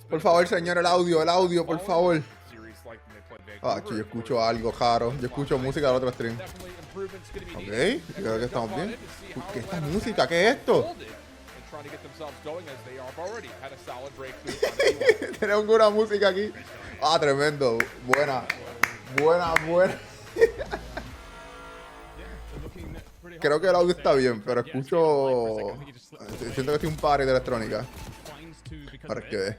Por favor, señor, el audio, por favor. Ah, yo escucho algo raro. Yo escucho música del otro stream. Ok, creo que estamos bien. ¿Qué es esta música? ¿Qué es esto? Tenemos una música aquí. Ah, tremendo. Buena. Creo que el audio está bien, pero escucho... Siento que estoy un party de electrónica. Para que...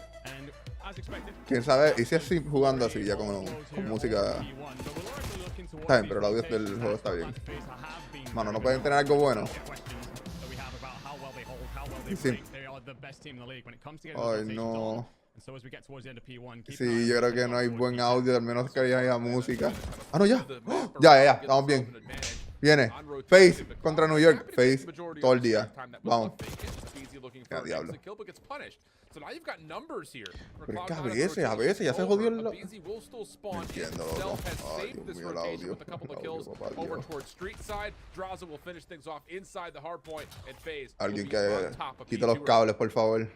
Quién sabe, y si es jugando así, ya con música... Está bien, pero el audio del juego está bien. Mano, ¿no pueden tener algo bueno? Sí. Ay, no. Sí, yo creo que no hay buen audio, al menos que haya música. Ah, no, ya. ¡Oh! Ya, estamos bien. Viene. Faze contra New York. Faze todo el día. Vamos. Ya, diablo. Pero es que a veces ya se jodió el... No entiendo, loco. Ay, Dios mío, el audio. Papá Dios. Alguien que quite los cables, por favor.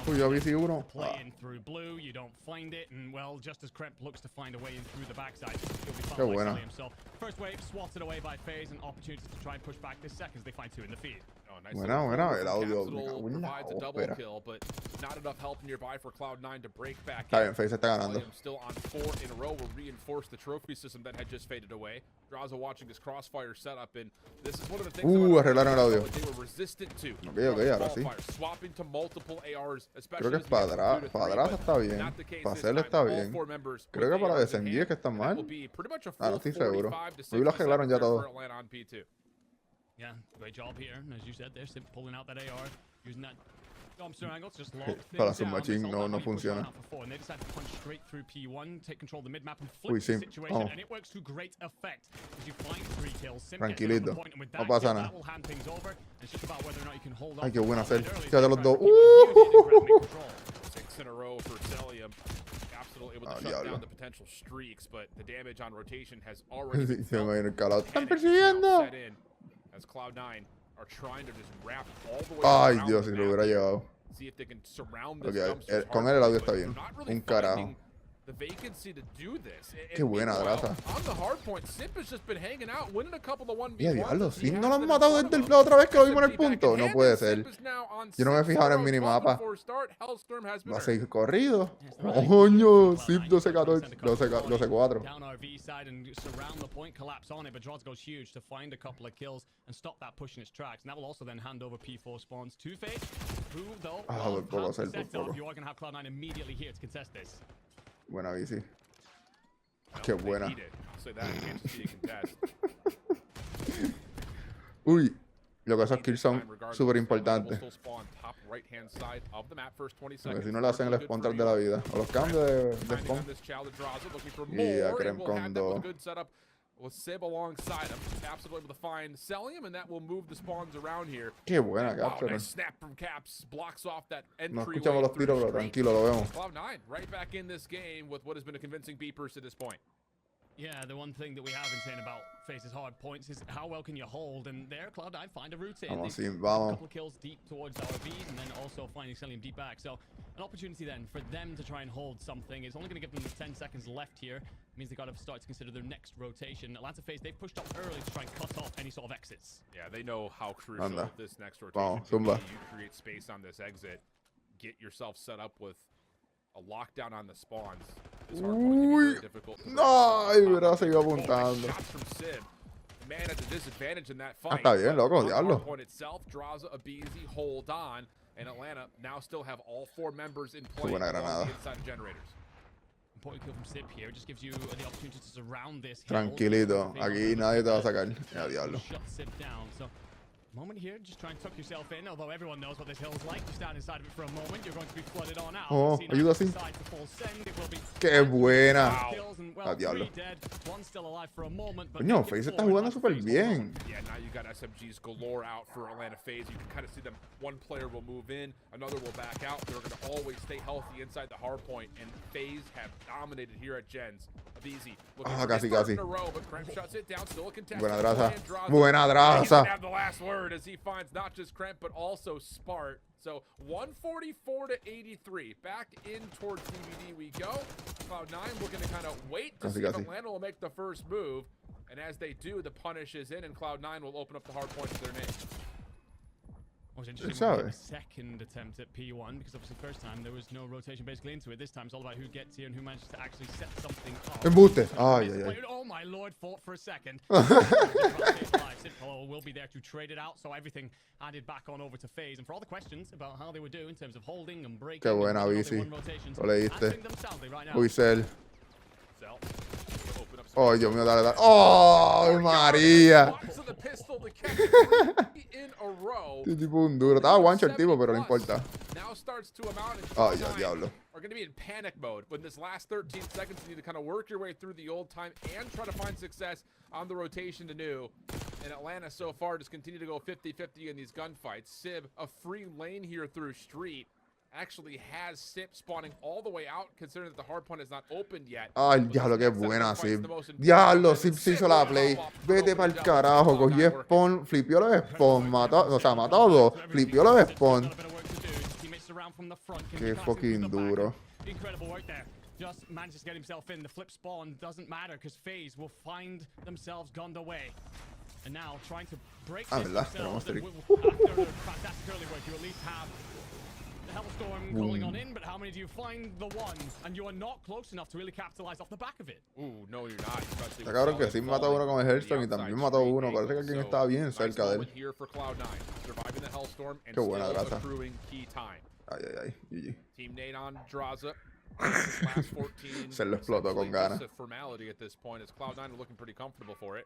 Uy, yo vi si uno. Qué buena. Buena, el audio. Espera. Está bien, Faze está ganando. Arreglaron el audio. Ok, ahora sí. Creo que es padraza está bien. Para hacerle está bien. Creo que para descender es que está mal. Ah, no estoy seguro. Hoy lo arreglaron ya todo. Yeah, great job here. And as you said, they're pulling out that AR, using that dumpster angle to just lock Para things su down. machine no funciona. And they decide to punch straight through P1, take control of the mid map and Uy, flip sí. the situation, and it works to great effect. As you find 3 kills, Tranquilito. No pasa nada. that will hand things over. And it's just about whether or not you can hold Ay, on qué buena to hacer. that early. Fíjate los dos. 6 in a row for Celium. Absolutely able to shut down the potential streaks, but the damage on rotation has already been Se me va a ir el calado. ¡Están set persiguiendo! in as Cloud9 are trying to just wrap all the way Ay, around Dios, the si lo map hubiera here. llevado. See if they can surround this Ok, dumpster's con hard él el audio point, está but bien. they're not really Un carajo. finding the vacancy to do this. Qué buena, meanwhile, Draza. on the hard point, Simp has just been hanging out, winning a couple of 1v1s. Ya, diablo, ¿sí no lo han matado desde la otra vez que lo vimos en el punto? No puede ser. Yo no me he fijado en el minimapa. Va a seguir corrido. Coño, Zip 12-14, 12-4. Down RV side and surround the point, collapse on it, but Draws goes huge to find a couple of kills and stop that push in its tracks. And that will also then hand over P4 spawns to Faze, who though will have to set off. You are going to have Cloud9 immediately here to contest this. Buena bici. Qué buena. Uy, lo que esos kills son súper importantes. Porque si no le hacen el spawn tras de la vida. O los cambios de spawn. Y a Creme con 2. With Sib alongside him, absolutely able to find Celium, and that will move the spawns around here. Qué buena Wow, capture. nice snap from Caps, blocks off that No entry. escuchamos los tiros, pero tranquilo, lo vemos. Cloud9 right back in this game with what has been a convincing beepers to this point. Yeah, the one thing that we have been saying about Faze's hard points is how well can you hold, and there Cloud9 find a route in. Vamos, They sí, a vamos. couple of kills deep towards our Bs, and then also finding Celium deep back. So an opportunity then for them to try and hold something. It's only going to give them 10 seconds left here. It means they've got to start to consider their next rotation. Atlanta Faze, they've pushed up early to try and cut off any sort of exits. Yeah, they know how crucial Anda. this next rotation Vamos, can be. zumba. You create space on this exit, get yourself set up with a lockdown on the spawns. This hard point can be very difficult to No, ay, break. hubiera seguido Oh, nice apuntando. shots from Sib. Man at the disadvantage in that Ah, fight. está bien, loco, On the diablo. hard point itself, Draza, Abizi, hold on, and Atlanta now still have all 4 members in play buena along granada. the inside generators. Important kill from Sib here. It just gives you the opportunity to surround this hill. Tranquilito, aquí nadie te va a sacar. Ya, diablo. Shut Sib down. So moment here, just try and tuck yourself in, although everyone knows what this hill is like. You stand inside of it for a moment, you're going to be flooded on out. Oh, See, ayuda now así. decide to full send, it will be Qué buena. kills and, well, Ah, diablo. 3 dead, 1 still alive for a moment, but Coño, make it Faze está 4, jugando not súper Faze bien. Yeah, now you got SMGs galore out for Atlanta Faze. You can kind of see them. One player will move in, another will back out. They're going to always stay healthy inside the hard point, and Faze have dominated here at Gens. Easy. Ah, casi, casi. In a row, but Krem shuts it down. Still a contested Buena Draza. play, and Draza. Buena He's Draza. gonna have the last word. hammered as he finds not just Kremp, but also Spart. So 144 to 83. Back in towards DVD we go. Cloud9 looking to kind of wait to see if Atlanta will make the first move. And as they do, the punish is in, and Cloud9 will open up the hard point to their name. Was interesting. Second attempt at P1 because obviously first time there was no rotation basically into it. This time it's all about who gets here and who manages to actually set something up. Embuste. Ay, ay, ay. Oh my lord, fought for a second. Will be there to trade it out, so everything added back on over to Faze. And for all the questions about how they would do in terms of holding and breaking. Qué buena bici. Lo leíste. Uisel. Oh, Dios mío, dale, dale. Oh, María. Este tipo un duro. Estaba guancho el tipo, pero no importa. Ay, Dios, diablo. Are going to be in panic mode when this last 13 seconds you need to kind of work your way through the old time and try to find success on the rotation to new. And Atlanta so far just continue to go 50-50 in these gunfights. Sib, a free lane here through street, actually has Sip spawning all the way out, considering that the hard point is not opened yet. Ay, diablo, qué buena Sip. Diablo, Sip se hizo la play. Vete pa'l carajo, cogió spawn, flipió los spawn, mató, o sea, mató a dos, flipió los spawn. Qué fucking duro. Incredible work there. Just manages to get himself in. The flip spawn doesn't matter because FaZe will find themselves gunned away. And now trying to break this themselves. After fantastic early work, you at least have the Hellstorm calling on in, but how many do you find the one? And you are not close enough to really capitalize off the back of it. Ooh, no, you're not. Está cabrón que sí mató a uno con el Hellstorm y también mató a uno. Parece que alguien estaba bien cerca de él. Qué buena grasa. Ay, ay, ay. GG. Team Nate on Draza. Se lo explotó con ganas. Formality at this point as Cloud9 are looking pretty comfortable for it.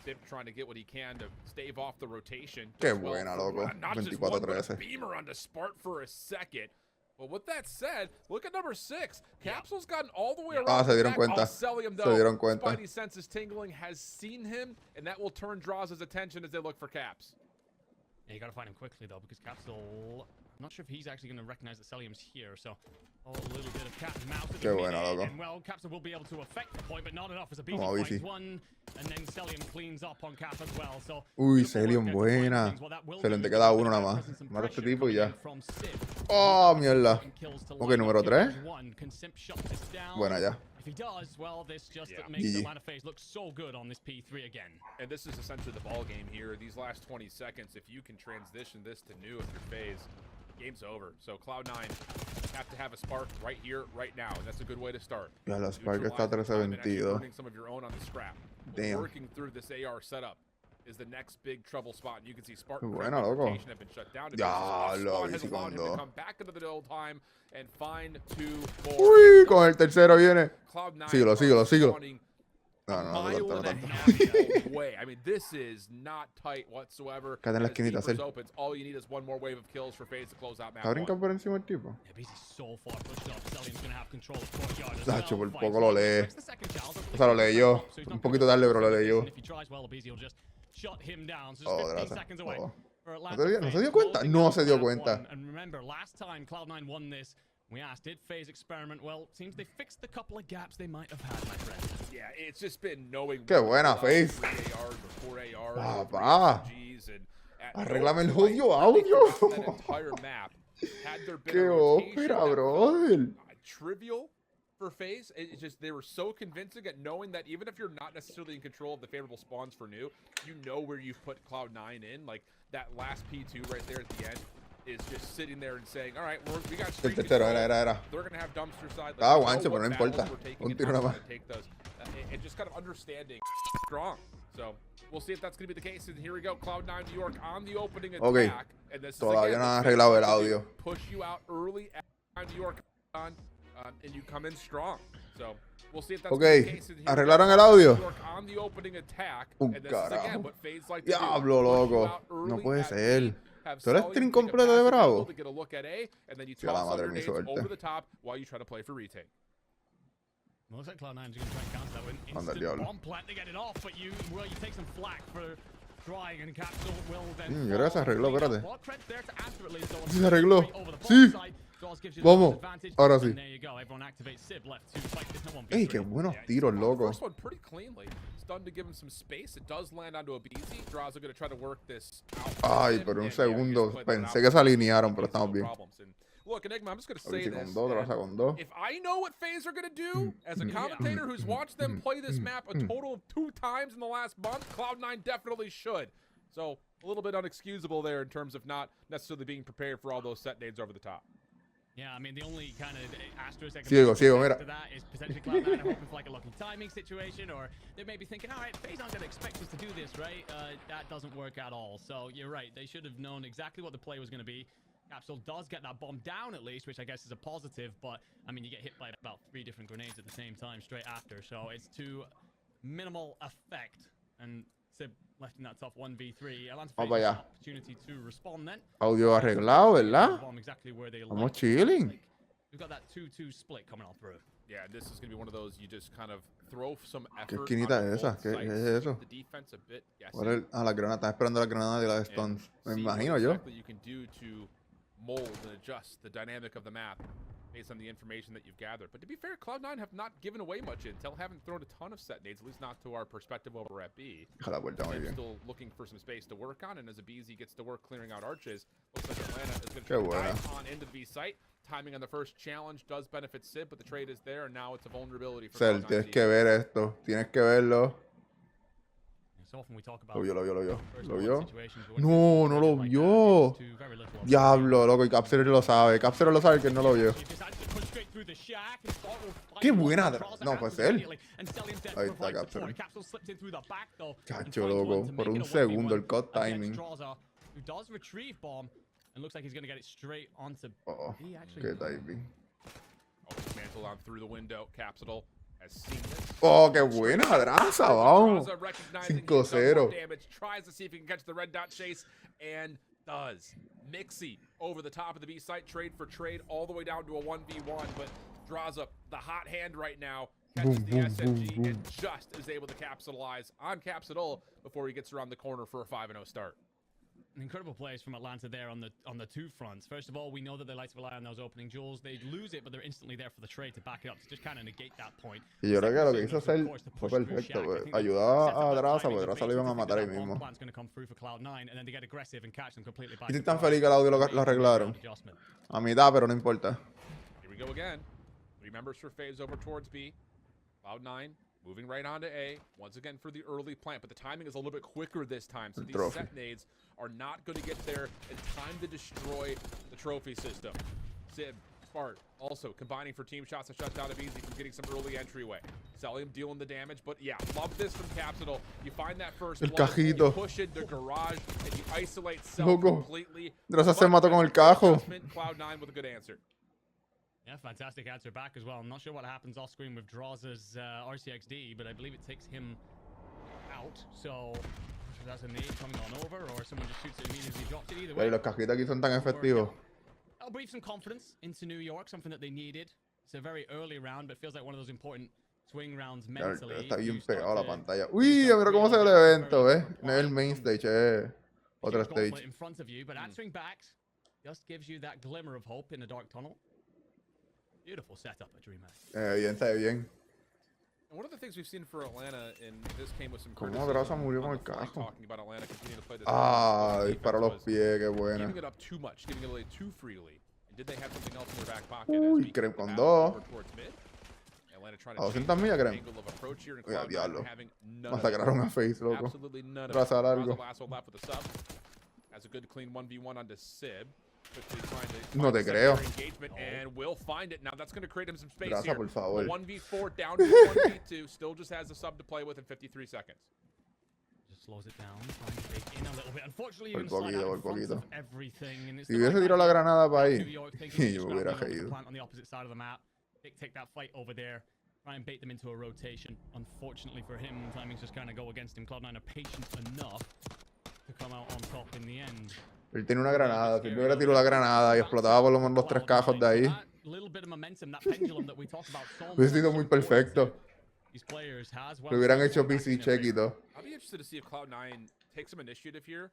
Sip trying to get what he can to stave off the rotation. Qué buena, loco. 24-13. Beamer onto Spart for a second. Well, with that said, look at number 6. Capsule's gotten all the way around. Se dieron cuenta. Se dieron cuenta. Spidey senses tingling, has seen him, and that will turn Draza's attention as they look for Caps. Yeah, you gotta find him quickly though, because Capsule, I'm not sure if he's actually going to recognize that Celium's here, so a little bit of cat and mouse at the beginning, and well, Capsule will be able to affect the point, but not enough as a BT finds one, and then Celium cleans up on Cap as well, so... Uy, Celium buena. Celium te queda uno nada más. Mata a este tipo y ya. Oh, mierda. Ok, número 3. Buena ya. If he does, well, this just makes Atlanta Faze look so good on this P3 again. And this is essentially the ball game here. These last 20 seconds, if you can transition this to new if your Faze, game's over. So Cloud9 have to have a spark right here, right now, and that's a good way to start. Ya la spark está 13-22. Some of your own on the scrap. Damn. Working through this AR setup is the next big trouble spot, and you can see Spark buena, loco. have been shut down. Ya lo has allowed him to come back into the old time and find 2 more. Uy, con el tercero viene. Cloud9 síguelo. No, I mean, this is not tight whatsoever. Quédate en la esquinita, Cel. All you need is one more wave of kills for Faze to close out map. Está brincando por encima el tipo. Sacho, por poco lo lee. O sea, lo leyó. Un poquito tarde, pero lo leyó. Oh, gracias. Oh. ¿No se dio cuenta? No se dio cuenta. We asked, did Faze experiment? Well, seems they fixed a couple of gaps they might have had, my friend. Yeah, it's just been knowing. Qué buena, Faze. Papá. Arréglame el jodido audio. Qué ópera, brother. Trivial for Faze. It's just they were so convincing at knowing that even if you're not necessarily in control of the favorable spawns for new, you know where you've put Cloud9 in. Like that last P2 right there at the end is just sitting there and saying, all right, we got street control. They're going to have dumpster side. Like, guancho, pero no importa. Un tiro nada más. And just kind of understanding strong. So we'll see if that's going to be the case. And here we go, Cloud9 New York on the opening attack. Okay. And this Todavía no han arreglado el audio. Push you out early at New York on, and you come in strong. So we'll see if that's the case. ¿Arreglaron el audio? On the opening attack. Carajo. Diablo, loco. No puede ser. ¿Tú eres stream completo de Bravo? Ya la madre mi suerte. Looks like Cloud9 is going to try and counter that with Anda, instant bomb plant to get it off, but you take some flack for trying, and Capsule will then yo creo que se arregló, espérate. Well, credit there to Astra at least, Sí, se arregló. Sí. does give you Vamos, the advantage. ahora sí. And there you go. Everyone activates Sib left to fight this no 1v3. Ey, qué buenos Yeah, tiros, the loco. First one pretty cleanly. Stunned to give him some space. It does land onto a BZ. Draws are going to try to work this out. Ay, por un segundo pensé que se alinearon, pero estamos bien. Look, Enigma, I'm just going to A say ver si this. con dos, Draza con dos. If I know what FaZe are going to do, as a commentator who's watched them play this map a total of 2 times in the last month, Cloud9 definitely should. So, a little bit unexcusable there in terms of not necessarily being prepared for all those set nades over the top. Yeah, I mean, the only kind of asterisk I can Ciego, put ciego, next mira. to that is potentially Cloud9 hoping for like a lucky timing situation, or they may be thinking, all right, FaZe aren't going to expect us to do this, right? That doesn't work at all. So you're right. They should have known exactly what the play was going to be. Capsule does get that bomb down at least, which I guess is a positive, but I mean, you get hit by about 3 different grenades at the same time straight after, so it's to minimal effect. And Sib left in that tough 1v3. Atlanta Faze Vamos para allá. has opportunity to respond then. Audio arreglado, ¿verdad? Bomb exactly where they Vamos like. chilling. We've got that 2-2 split coming on through. Yeah, this is going to be one of those you just kind of throw some ¿Qué effort esquinita onto es esa? both ¿Qué sides, es eso? keep the defense a bit guessing, ¿Cuál es? Ah, la granada. Están esperando la granada y la de and Stones. Me see what imagino yo. exactly you can do to mold and adjust the dynamic of the map based on the information that you've gathered. But to be fair, Cloud9 have not given away much intel, haven't thrown a ton of set nades, at least not to our perspective over at B. Deja la vuelta muy They're bien. still looking for some space to work on, and as a BZ gets to work clearing out arches, looks like Atlanta is going Qué to buena. dive on into the B site. Timing on the first challenge does benefit Sib, but the trade is there, and now it's a vulnerability for Cel, Cloud9 tienes team. que ver esto. Tienes que verlo. So often we talk about Lo vio, lo vio, lo vio. first ¿Lo one vio? situations, but when No, it's no lo like vio. that, it's to very little of Diablo, loco. Y Capser lo sabe. Capser lo sabe que él no lo vio. Qué buena. No, puede ser. Ahí está Capser. Cacho, loco. Por un segundo el cut timing. Oh, qué timing. Oh, dismantle on through the window. Capsule has seen this. Oh, qué buena Draza, vamos. Draza recognizing he's done more 5-0. damage, tries to see if he can catch the red dot chase, and does. Mixie over the top of the B site, trade for trade, all the way down to a 1v1, but draws up the hot hand right now, catches the SMG, and just is able to capitalize on Capsule before he gets around the corner for a 5-0 start. Incredible plays from Atlanta there on the 2 fronts. First of all, we know that they like to rely on those opening jewels. They lose it, but they're instantly there for the trade to back it up, to just kind of negate that point. Y yo creo que lo que hizo Cell fue perfecto. Pues. Ayudaba a Draza, porque Draza lo iban a matar ahí mismo. Y estoy tan feliz que el audio lo arreglaron. A mitad, pero no importa. Here we go again. 3 members for FaZe over towards B. Cloud9 moving right onto A. Once again for the early plant, but the timing is a little bit quicker this time, so these set nades are not going to get there in time to destroy the trophy system. Sib, Spart, also combining for team shots to shut down Easy from getting some early entryway. Celium dealing the damage, but yeah, love this from Capsule. You find that first El blood, cajito. you push into garage, and you isolate Cell Loco. completely. Draza se mató con el cajo. Cloud9 with a good answer. Yeah, fantastic answer back as well. I'm not sure what happens off screen with Draza's RCXD, but I believe it takes him out. So that's a nade coming on over, or someone just shoots it immediately, drops it either way. Y los cajitos aquí son tan efectivos. I'll breathe some confidence into New York, something that they needed. It's a very early round, but feels like one of those important swing rounds mentally. Está bien pegado la pantalla. Uy, mira cómo se ve el evento, ¿ves? No es el main stage, es otro stage. In front of you, but answering back just gives you that glimmer of hope in a dark tunnel. Beautiful setup at DreamHack. Bien, está bien. And one of the things we've seen for Atlanta in this game was some ¿Cómo Draza murió con el cajo? talking about Atlanta continuing to play this. Ah, disparó los pies, qué buena. Giving it up too much, giving it away too freely. And did they have something else in their back pocket? Uy, Crem con dos. Atlanta trying A to 200 millas, Crem. angle of approach here, and Oye, Cloud9 diablo. having none of it. Masacraron a Faze, loco. Absolutely none of it. Draza largo. Draza lasso left with a sub. Has a good clean 1v1 onto Sib. Quickly trying to No te find creo. secondary engagement, and will find it. Now that's going to create him some space Draza, here. por favor. 1v4 down to 1v2. Still just has a sub to play with in 53 seconds. Just slows it down, trying to take in a little bit. Unfortunately, Por you can slide poquito, out in por front of poquito. everything. And it's Si the hubiese right tirado la idea. granada para New ahí, York thinking y just yo grab hubiera the caído. plant on the opposite side of the map. Take that fight over there. Try and bait them into a rotation. Unfortunately for him, timings just kind of go against him. Cloud9 are patient enough to come out on top in the end. Él tiene una granada. Si no hubiera tirado la granada y explotaba por lo menos los 3 cajos de ahí, hubiese sido muy perfecto. Le hubieran hecho PC check y todo. I'll be interested to see if Cloud9 takes some initiative here,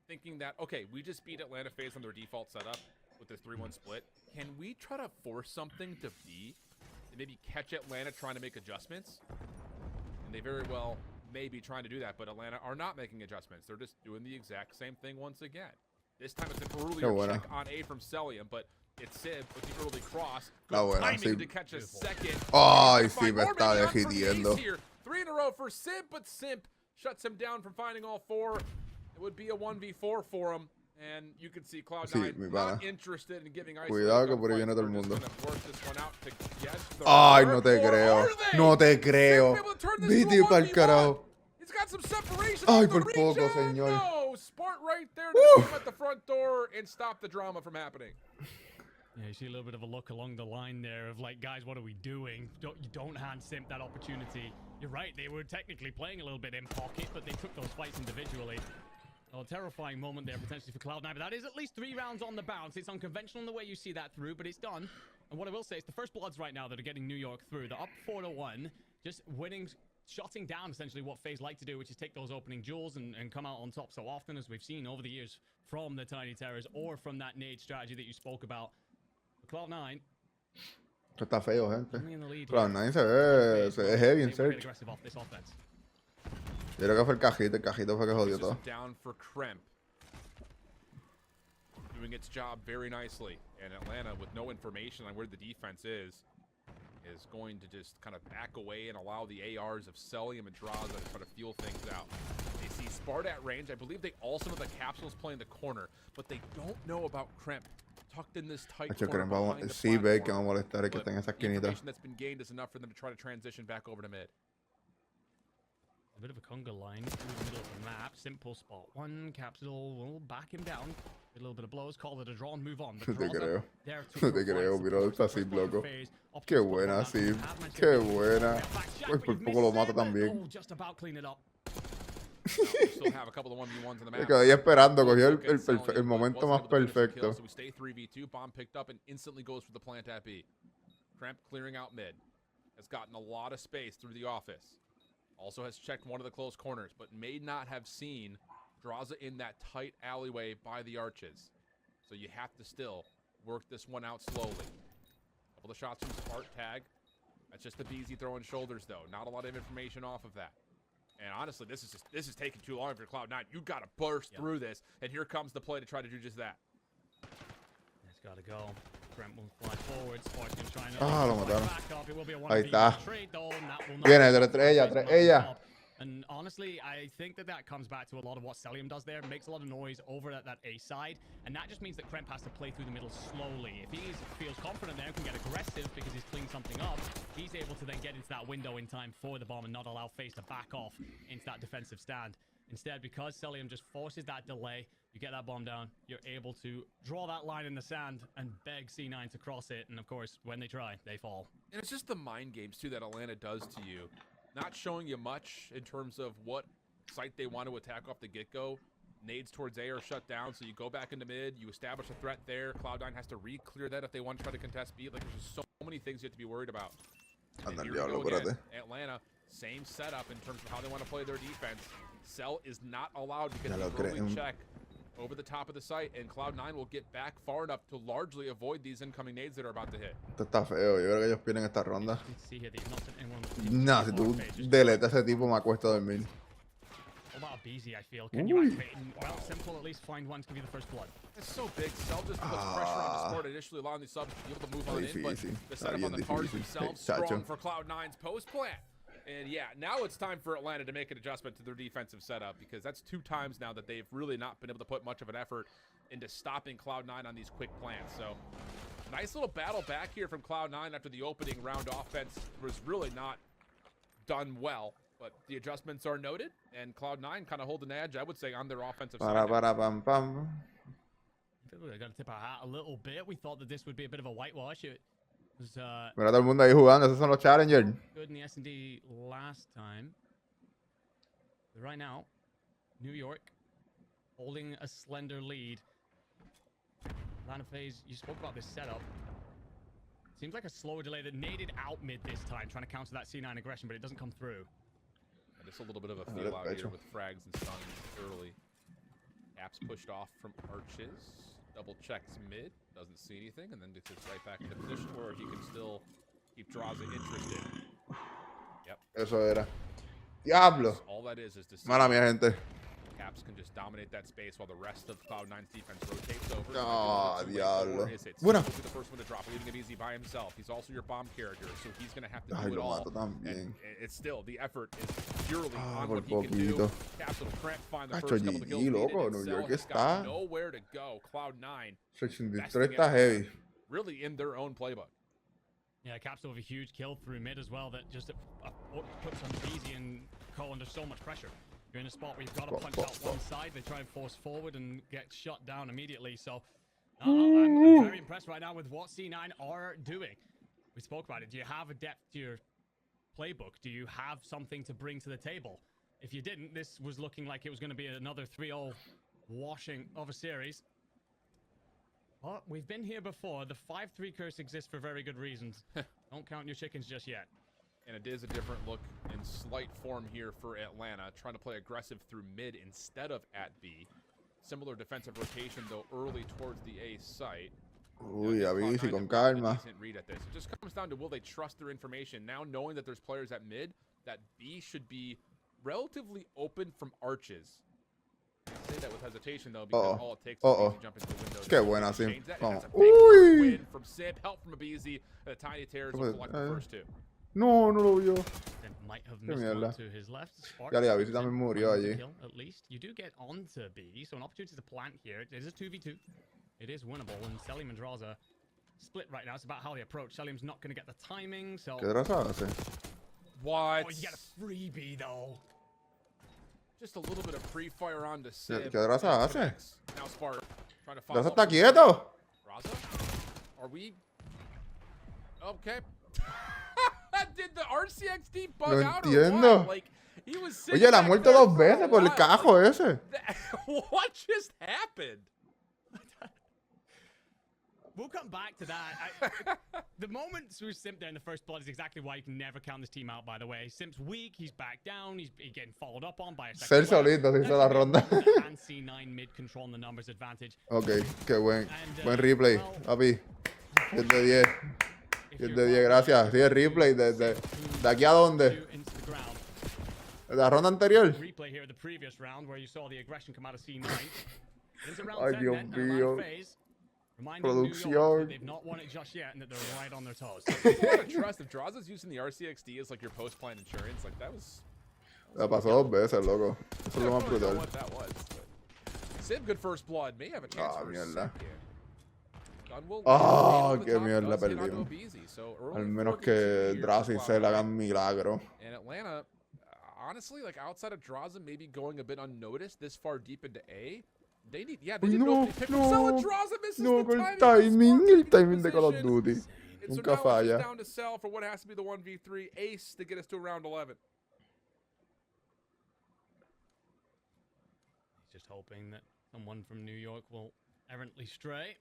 thinking that, okay, we just beat Atlanta Faze on their default setup. with this 3-1 split. Can we try to force something to be and maybe catch Atlanta trying to make adjustments? And they very well may be trying to do that, but Atlanta are not making adjustments. They're just doing the exact same thing once again. This time it's an earlier check on A from Celium, but it's Sib with the early cross. Good timing to catch a second. Ay, sí, me está derritiendo. 3 in a row for Simp, but Simp shuts him down from finding all 4. It would be a 1v4 for him. And you can see Cloud9 not interested in giving ice. Cuidado que por ahí viene todo el mundo. Ay, no te creo. No te creo. Vete pa'l carajo. He's got some separation. Ay, por poco, señor. No, Smart right there to put him at the front door and stop the drama from happening. Yeah, you see a little bit of a look along the line there of like, guys, what are we doing? You don't hand Simp that opportunity. You're right, they were technically playing a little bit in pocket, but they took those fights individually. Oh, a terrifying moment there potentially for Cloud9, but that is at least 3 rounds on the bounce. It's unconventional in the way you see that through, but it's done. And what I will say is the first bloods right now that are getting New York through. They're up 4-1, just winning, shutting down essentially what FaZe like to do, which is take those opening jewels and come out on top so often, as we've seen over the years from the Tiny Terrors or from that nade strategy that you spoke about. Cloud9. Esto está feo, gente. Cloud9 se ve heavy en search. Yo creo que fue el cajito fue que jodió todo. Down for Kremp. Doing its job very nicely. And Atlanta, with no information on where the defense is going to just kind of back away and allow the ARs of Celium and Draza to try to feel things out. They see Sparta at range. I believe they also know the Capsule's playing the corner, but they don't know about Kremp. Tucked in this tight corner behind the sí, ve que va a molestar que esté en esa esquinita. The information that's been gained is enough for them to try to transition back over to mid. A bit of a conga line through the middle of the map. Simple spot. 1 Capsule will back him down. A little bit of blows, call it a draw and move on. No te creo. No te creo, mira, está así, loco. Qué buena, sí. Qué buena. Pues por poco lo mata también. Just about clean it up. Still have a couple of 1v1s in the map. Me quedé esperando, cogió el momento más perfecto. So we stay 3v2. Bomb picked up and instantly goes for the plant at B. Kremp clearing out mid. Has gotten a lot of space through the office. Also has checked one of the close corners, but may not have seen Draza in that tight alleyway by the arches. So you have to still work this one out slowly. Couple of shots from Spark tag. That's just the BZ throwing shoulders, though. Not a lot of information off of that. And honestly, this is taking too long for Cloud9. You got to burst through this, and here comes the play to try to do just that. It's got to go. Brent will fly forward. Spark's going to try and lo mataron. back up. It will be a Ahí está. trade, though, and that will not Viene, tres ella. And honestly, I think that comes back to a lot of what Celium does there. Makes a lot of noise over at that A side. And that just means that Kremp has to play through the middle slowly. If he feels confident there and can get aggressive because he's cleaned something up, he's able to then get into that window in time for the bomb and not allow FaZe to back off into that defensive stand. Instead, because Celium just forces that delay, you get that bomb down, you're able to draw that line in the sand and beg C9 to cross it. And of course, when they try, they fall. And it's just the mind games, too, that Atlanta does to you. Not showing you much in terms of what site they want to attack off the get-go. Nades towards A are shut down, so you go back into mid, you establish a threat there. Cloud9 has to re-clear that if they want to try to contest B. Like, there's just so many things you have to be worried about. And here we go again. Atlanta, same setup in terms of how they want to play their defense. Cell is not allowed to get the early check over the top of the site, and Cloud9 will get back far enough to largely avoid these incoming nades that are about to hit. Esto está feo, yo creo que ellos pierden esta ronda. No, si tú deletas a ese tipo me acuesto a dormir. What about BZ, I feel? Can you activate? Well, Simple at least find one to give you the first blood. It's so big. Cell just puts pressure on the sport, initially allowing the subs to be able to move on in, but the setup on the cards themselves strong for Cloud9's post plant. And yeah, now it's time for Atlanta to make an adjustment to their defensive setup, because that's 2 times now that they've really not been able to put much of an effort into stopping Cloud9 on these quick plants. So nice little battle back here from Cloud9 after the opening round offense was really not done well. But the adjustments are noted, and Cloud9 kind of hold an edge, I would say, on their offensive side. I feel like I got to tip our hat a little bit. We thought that this would be a bit of a whitewash. It was mira todo el mundo ahí jugando, esos son los challengers. Good in the S&D last time. But right now, New York holding a slender lead. Atlanta Faze, you spoke about this setup. Seems like a slower delay that naded out mid this time, trying to counter that C9 aggression, but it doesn't come through. Just a little bit of a feel out here with frags and stuns early. Apps pushed off from arches. Double checks mid, doesn't see anything, and then gets right back into position where he can still keep Draza interested. Yep. Eso era. Diablo. All that is to see Mala mía, gente. Caps can just dominate that space while the rest of Cloud9's defense rotates over. Ah, diablo. Bueno. Bueno. He'll be the first one to drop, leaving him easy by himself. He's also your bomb character, so he's going to have to Ay, do it lo all. mato también. And it's still, the effort is purely on por what he can do. poquito. Caps will cramp, find the Cacho, first couple of GG, kills needed, loco. and New Cell York has got está. nowhere to go. Cloud9 83 está heavy. really in their own playbook. Yeah, Caps have a huge kill through mid as well that just puts on easy and Cole under so much pressure. You're in a spot where you've got to punch out one side. They try and force forward and get shut down immediately. So I'm very impressed right now with what C9 are doing. We spoke about it. Do you have a depth to your playbook? Do you have something to bring to the table? If you didn't, this was looking like it was going to be another 3-0 washing of a series. But we've been here before. The 5-3 curse exists for very good reasons. Don't count your chickens just yet. And it is a different look in slight form here for Atlanta, trying to play aggressive through mid instead of at B. Similar defensive rotation, though, early towards the A site. Uy, avisi, con calma. Read at this. It just comes down to will they trust their information. Now knowing that there's players at mid, that B should be relatively open from arches. I say that with hesitation, though, because all it takes is to jump into the window. Qué buena, Sim. Vamos. Uy. Win from Simp, help from Abizi. The Tiny Terrors will collect the first two. No, no lo vio. Might have Qué missed mierda. one to his left. Ya le avisé, también murió allí. At least you do get onto B, so an opportunity to plant here. It is a 2v2. It is winnable, and Selim and Draza split right now. It's about how they approach. Selim's not going to get the timing, so. ¿Qué Draza hace? What? Oh, you get a freebie though. Just a little bit of pre-fire on to Simp. ¿Qué Draza hace? Now Spark trying to follow Draza up está with quieto. Draza? Are we? Okay. Did the RCXD bug No out or entiendo. what? Like, he was sitting Oye, la ha back muerto there dos for a veces por el while. cajo ese. What just happened? We'll come back to that. The moment through Simp there in the first blood is exactly why you can never count this team out, by the way. Simp's weak, he's back down, he's getting followed up on by a Ser second solito se hizo la ronda. and C9 mid controlling the numbers advantage. Ok, qué buen And, replay, papi. 10 de 10. 10 de 10, gracias. Sí, el replay de aquí a dónde. ¿De la ronda anterior? Replay here of the previous round where you saw the aggression come out of C9. Into round Ay, 10 Dios then, mío. Atlanta Faze, reminding New York Producción. that they've not won it just yet and that they're right on their toes. I want to trust if Draza's using the RCXD as like your post-plan insurance, like that was. La pasó dos veces, loco. Eso es lo más I don't know brutal. what that was. But Sim, good first blood, may have a chance Ah, for a mierda. second. Gun will Ah, on the qué top, mierda, does hit onto perdimos. Abizi, so early Al menos 42 que here Draza y for Cell Cloud9. hagan milagro. And Atlanta, honestly, like outside of Draza, maybe going a bit unnoticed this far deep into A. They need, yeah, they Uy, didn't know if they picked Cell no, and Draza misses no, the con timing. el timing, Smart el taking timing de Call of position. Duty. And so Nunca now it's falla. just down to Cell for what has to be the 1v3 ace to get us to round 11. He's just hoping that someone from New York will errantly stray.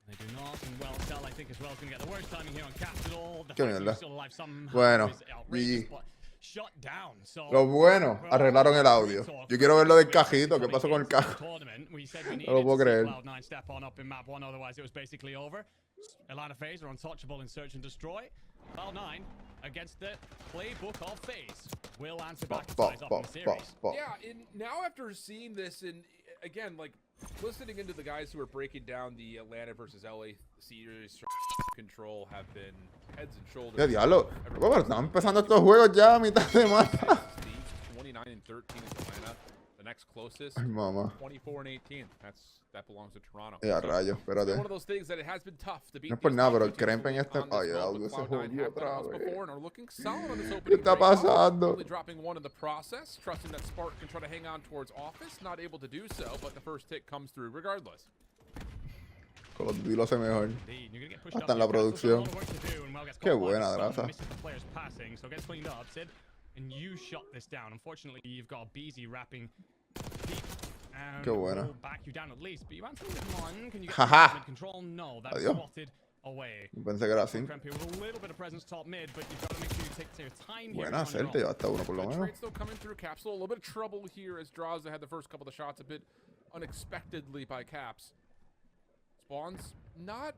They do not, and well, Cell I think as well is going to get the worst timing here on Capital. The Qué fact that mierda. he's still alive somehow Bueno, is outrageous, GG. but shut down. So, Lo bueno, arreglaron el audio. Yo quiero ver lo del cajito. ¿Qué pasó con el cajo? No lo puedo creer. Cloud9 step on up in map 1, otherwise it was basically over. Atlanta Faze are untouchable in search and destroy. Cloud9 against the playbook of Faze will answer back and size up in the series. Yeah, and now after seeing this, and again, like listening into the guys who are breaking down the Atlanta versus LA series control have been heads and shoulders. ¡Qué diablo! Bueno, están empezando estos juegos ya a mitad de mapa. 29 and 13 is Atlanta. The next closest, Ay, mamá. 24 and 18. That belongs to Toronto. Ya, So, rayos, it's been espérate. one of those things that it has been tough to beat. No es por these nada, top pero el two teams Krempen on este. this Ay, el level, audio but se Cloud9 jodió have done otra us vez. before and are looking solid on this ¿Qué opening está break. pasando? Only dropping one in the process, trusting that Spark can try to hang on towards Office. Not able to do so, but the first hit comes through regardless. Call of Duty lo hace mejor. Indeed, you're gonna get pushed Hasta en la up. Newcastle's got a producción. lot of work to do, and well, gets Qué caught by buena, the stun, Draza. misses the player's passing, so gets cleaned up, Sid, and you shut this down. Unfortunately, you've got a Beezy wrapping deep. And Qué buena. will back you down at least, but you answer with one. Can you get Jaja. mid control? No, that's Adiós. spotted away. Pensé que era así. Kremp here with a little bit of presence top mid, but you've got to make sure you take your time here. Buena, Cell, te lleva hasta uno por lo Good menos. trade still coming through Capsule. A little bit of trouble here as Draza had the first couple of shots a bit unexpectedly by Caps. Spawn's not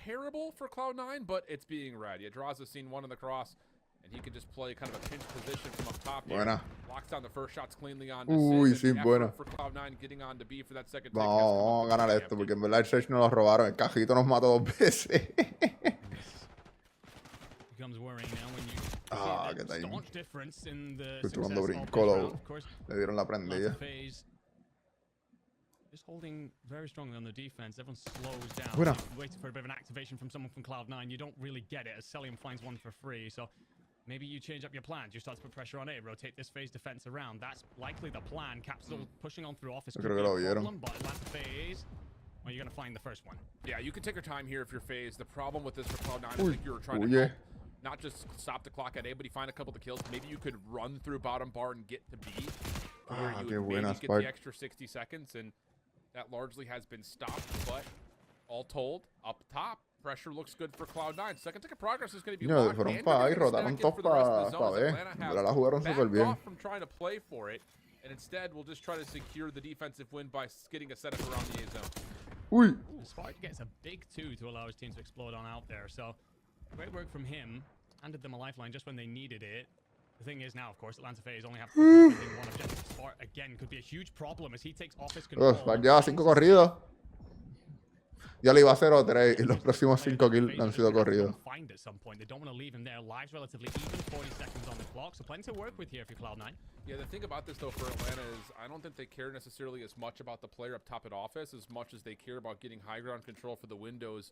terrible for Cloud9, but it's being read. Yeah, draws has seen one in the cross, and he can just play kind of a pinch position from up top here. Buena. Locks down the first shots cleanly on to Uy, Sid, sí, and buena. for Cloud9 getting on to B for that second take. Vamos a ganar esto, porque en verdad el Search nos lo robaron. El cajito nos mató 2 veces. Becomes worrying now when you Ah, see qué the time. staunch difference in the Justo cuando success of brincó, this round. Of course, le dieron la Atlanta prendilla. Faze just holding very strongly on the defense. Everyone slows down. Buena. You're waiting for a bit of an activation from someone from Cloud9. You don't really get it as Celium finds one for free. So maybe you change up your plans. You start to put pressure on A, rotate this Faze defense around. That's likely the plan. Capsule pushing on through office Yo could creo be que a lo vieron. problem, but Atlanta Faze, well, you're going to find the first one. Yeah, you can take your time here if you're Faze. The problem with this for Cloud9 is Uy, like you were trying to huye. help, not just stop the clock at A, but you find a couple of kills. Maybe you could run through bottom bar and get to B, where Ah, you qué would buena, maybe get Spark. the extra 60 seconds, and that largely has been stopped. But all told, up top, pressure looks good for Cloud9. Second tick of progress is going to be Niños, locked, fueron and pa' they're ahí, gonna rotaron stack todos in for the rest of pa' the zones. B. Atlanta has Pero la jugaron backed súper bien. off from trying to play for it, and instead will just try to secure the defensive win by getting a setup around the A zone. Uy. Spark gets a big 2 to allow his team to explode on out there. So great work from him. Handed them a lifeline just when they needed it. The thing is now, of course, Atlanta Faze only have one objective. Spark again could be a huge problem as he takes office control. Spark lleva 5 corridos. Ya le iba a 0-3 y los próximos 5 kills han sido corridos. Find at some point. They don't want to leave him there. Lives relatively even, 40 seconds on the clock, so plenty to work with here for Cloud9. Yeah, the thing about this, though, for Atlanta is I don't think they care necessarily as much about the player up top at office as much as they care about getting high ground control for the windows.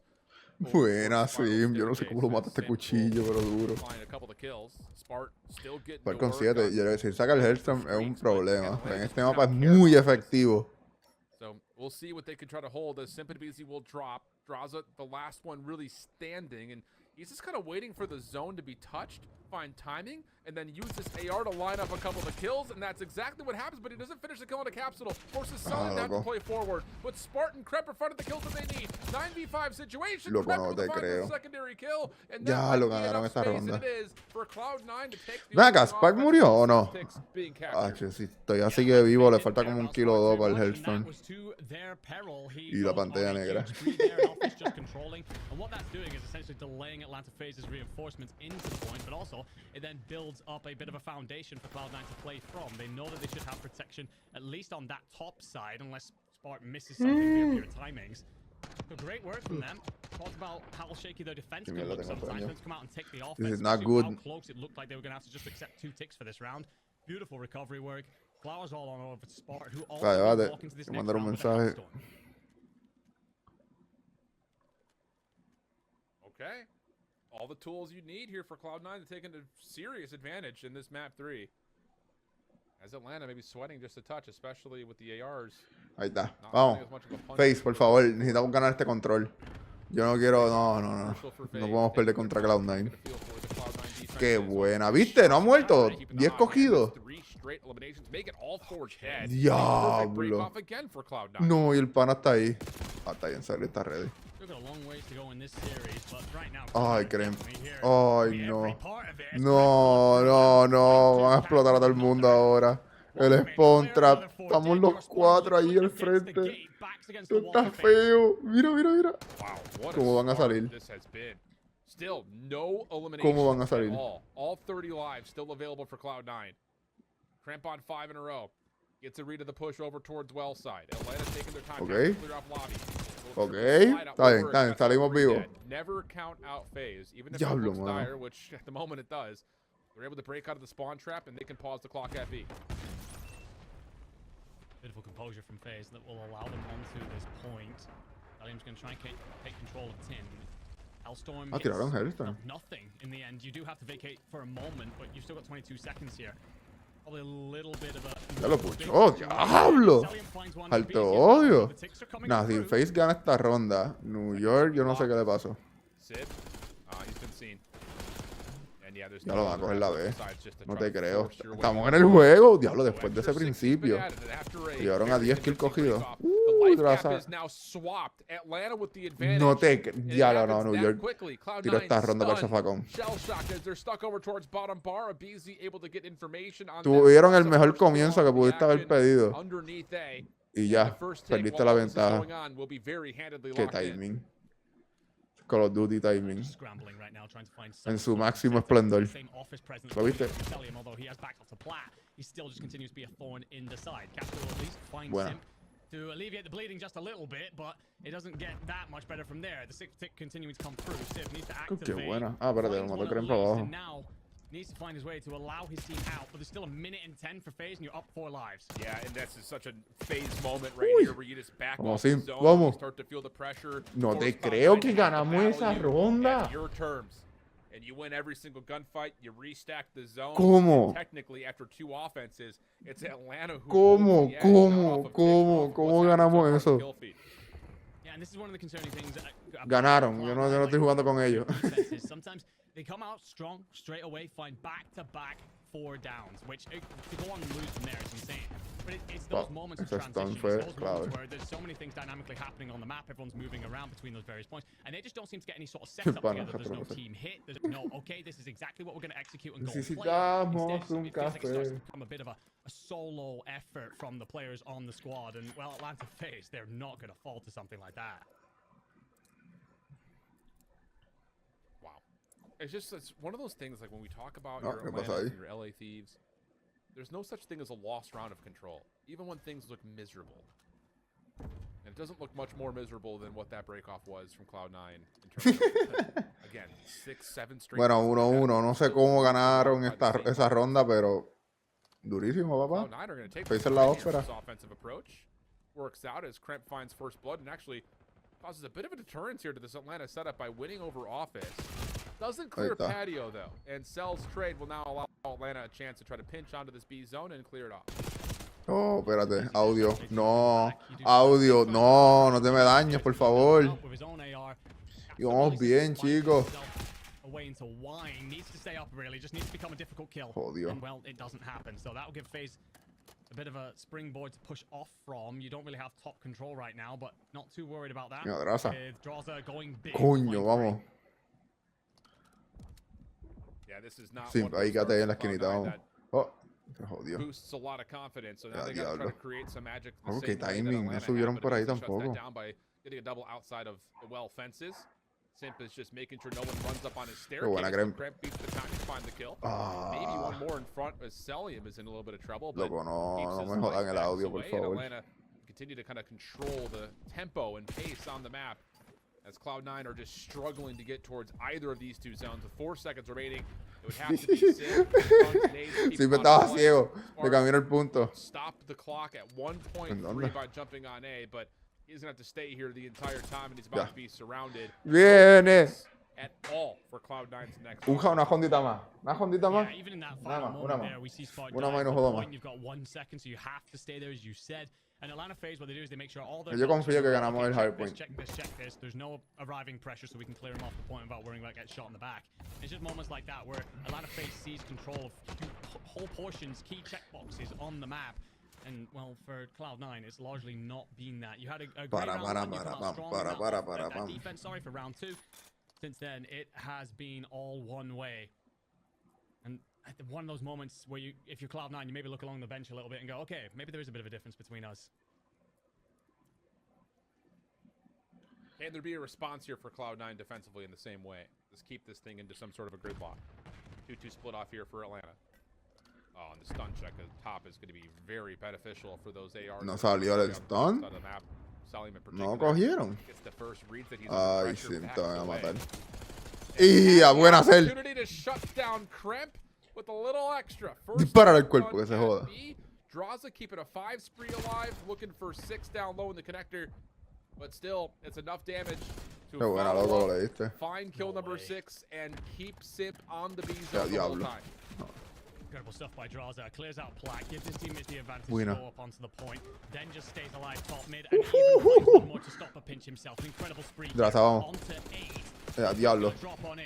Buena, Sim. Yo no sé cómo lo mata este cuchillo, pero duro. Spark con 7. Y si saca el Hellstorm es un problema. En este mapa es muy efectivo. So we'll see what they can try to hold as Sympathy will drop. Draws the last one really standing, and he's just kind of waiting for the zone to be touched, find timing, and then use this AR to line up a couple of kills, and that's exactly what happens, but he doesn't finish the kill on the capsule. Forces Sun to have to play forward, but Spartan Crep in front of the kills that they need. 9v5 situation, Loco, Crep no with te the creo. secondary kill, and Ya that lo might be ganaron enough esa space ronda. it is for Cloud9 to take the Ven acá, opening ¿Spark offense murió o with no? six being captured. Ah, si todavía sigue vivo, le falta como un kilo o dos para el Hellstorm. Y la pantalla negra. And what that's doing is essentially delaying Atlanta Faze's reinforcements into the point, but also it then builds up a bit of a foundation for Cloud9 to play from. They know that they should have protection at least on that top side, unless Spark misses something via pure timings. So great work from them. Talked about how shaky their defense can look sometimes. Let's come out and take the offense. This is not good. How close it looked like they were going to have to just accept 2 ticks for this round. Beautiful recovery work. Flowers all on over to Spark, who also walk into this next round with a Hellstorm. Okay. All the tools you need here for Cloud9 to take into serious advantage in this map 3. As Atlanta maybe sweating just a touch, especially with the ARs. Ahí está. Vamos. Faze, por favor, necesitamos ganar este control. Yo no quiero, no podemos perder contra Cloud9. Qué buena, ¿viste? No ha muerto. 10 cogidos. Diablo. No, y el pana está ahí. Ah, está bien, sale, está ready. Ay, creen. Ay, no. No. Van a explotar a todo el mundo ahora. El Spawn Trap. Estamos los 4 ahí al frente. Esto está feo. Mira. ¿Cómo van a salir? ¿Cómo van a salir? All 30 lives still available for Cloud9. Cramp on 5 in a row. Gets a read of the push over towards well side. Atlanta taking their time to clear off lobby. Está bien, salimos vivos. Never count out Faze, even if Diablo, it looks dire, which at the moment it does. They're able to break out of the spawn trap and they can pause the clock at B. Beautiful composure from Faze that will allow them onto this point. Allium's going to try and take control of Tin. Hellstorm tiraron Hellstorm. Nothing in the end. You do have to vacate for a moment, but you've still got 22 seconds here. Probably a little bit of a... Ya lo pucho. ¡Oh, diablo! Alto odio. Nah, si Faze gana esta ronda, New York, yo no sé qué le pasó. Ya lo van a coger la B. No te creo. Estamos en el juego. Diablo, después de ese principio. Llegaron a 10 kills cogidos. No te creo. Diablo, no, New York. Tiro esta ronda para el zafacón. Tuvieron el mejor comienzo que pudiste haber pedido. Y ya, perdiste la ventaja. Qué Qué timing. Call of Duty timing. Scrambling right now, trying to find En some su sort of máximo set up. esplendor. Same office presence ¿Lo viste? from Celium, although he has backed up to Plat, he still just continues to be a thorn in the side. Capital at least finds Buena. Simp to alleviate the bleeding just a little bit, but it doesn't get that much better from there. The 6 tick continuing to come through. Simp needs to Qué activate. buena. Ah, espérate, finds lo one mató at Crem para least, abajo. and now needs to find his way to allow his team out, but there's still a minute and 10 for Faze, and you're up 4 lives. Yeah, and this is such a phase moment right Uy. here where you just back Vamos, off the Simp, zone, vamos. you start to feel the pressure. No te force creo Cloud9 que to have to ganamos battle esa you ronda. at your terms. And you win every single gunfight, you restack the zone. ¿Cómo? And technically, after 2 offenses, it's Atlanta who ¿Cómo? holds the edge, not off of ¿Cómo? Tick, ¿Cómo off of what's happened ganamos so far in the eso? kill feed. Yeah, and this is one of the concerning things. Ganaron. Yo no estoy jugando con ellos. Defenses. Sometimes they come out strong straight away, find back-to-back 4 downs, which to go on and lose from there is insane. But it's those moments of ese stun transition, fue it's those clave. moments where there's so many things dynamically happening on the map, everyone's moving around between those various points, and they just don't seem to get any sort of setup Pana, together. There's no profe. team hit, there's no, okay, this is exactly what we're going to execute and go and play. Necesitamos Instead, un it feels like it starts to café. become a bit of a solo effort from the players on the squad, and well, Atlanta Faze, they're not going to fall to something like that. Wow. It's one of those things, like when we talk about No, your ¿qué pasa Atlantas ahí? and your LA Thieves, there's no such thing as a lost round of control, even when things look miserable. And it doesn't look much more miserable than what that breakoff was from Cloud9 in terms of, again, 6, 7 straight. Bueno, 1-1. No sé cómo ganaron esa ronda, pero durísimo, papá. Cloud9 are going to take Faze en la ópera. this offensive approach. Works out as Kremp finds first blood and actually causes a bit of a deterrence here to this Atlanta setup by winning over Office. Doesn't clear Ahí está. patio though, and Cell's trade will now allow Atlanta a chance to try to pinch onto this B zone and clear it off. Oh, espérate. Audio. No. Audio. No, no te me dañes, por favor. Y vamos bien, chicos. Away into wine, needs to stay up really, just needs to become a difficult kill. Jodio. And well, it doesn't happen, so that will give Faze a bit of a springboard to push off from. You don't really have top control right now, but not too worried about that. Mira, Draza. With Draza going big. Coño, vamos. Yeah, this is not Sí, one of ahí those quédate ahí en la starts for esquinita, Cloud9 vamos. that Oh, se jodió. boosts a lot of confidence, so now Ya, they gotta try to diablo. create some magic the Oh, same qué way that timing, no Atlanta subieron had, but por ahí it shuts that tampoco. down by getting a double outside of the well fences. Simp is just making sure no one runs up on his staircase. buena, Grem. Kremp beats the time to find the kill. Ah. Maybe one more in front as Celium is in a little bit of trouble. But Loco, no, keeps no his me jodan life el backs audio, por away, and favor. Atlanta continue to kind of control the tempo and pace on the map as Cloud9 are just struggling to get towards either of these 2 zones. With 4 seconds remaining, it would have to be Simp. Sí, me estaba ciego. De camino al punto. Stopped the clock at 1.3 ¿En dónde? by jumping on A, but he's going to have to stay here the entire time, and he's about Ya. to be surrounded. Viene. At all for Cloud9's next Una jondita más. Una jondita más. Yeah, even in that Una final más, moment una there, más. we see Spot Una dive más y no at the jodo point, más. You've got 1 second, so you have to stay there, as you said. And Atlanta Faze, what they do is they make sure all their Yo confío que okay, ganamos el check hard this, point. check this. There's no arriving pressure, so we can clear him off the point without worrying about getting shot in the back. It's just moments like that where Atlanta Faze sees control of whole portions, key checkboxes on the map. And, well, for Cloud9, it's largely not been that. You had a great round one, you come out strong in that defense, sorry, for round 2. Since then, it has been all one way. And one of those moments where if you're Cloud9, you maybe look along the bench a little bit and go, okay, maybe there is a bit of a difference between us. Can there be a response here for Cloud9 defensively in the same way? Just keep this thing into some sort of a gridlock. 2-2 split off here for Atlanta. Oh, and the stun check at the top is going to be very beneficial for those ARs. No salió el stun. No cogieron. Ay, sí, te van a matar. Y a buena hacer. Disparar al cuerpo, que se joda. Draza keeping a 5 spree alive, looking for 6 down low in the connector, but still, it's enough damage to Qué buena, loco, lo leíste. find kill number 6 and keep Simp on the B Ya, zone the whole diablo. time. Incredible stuff by Draza. Clears out Plaque, gives his teammates the advantage Buena. to go up onto the point, then just stays alive top mid, and even finds one more to stop a pinch himself. An incredible spree. Draza, vamos. Onto 8. Ya, diablo. Drop on in.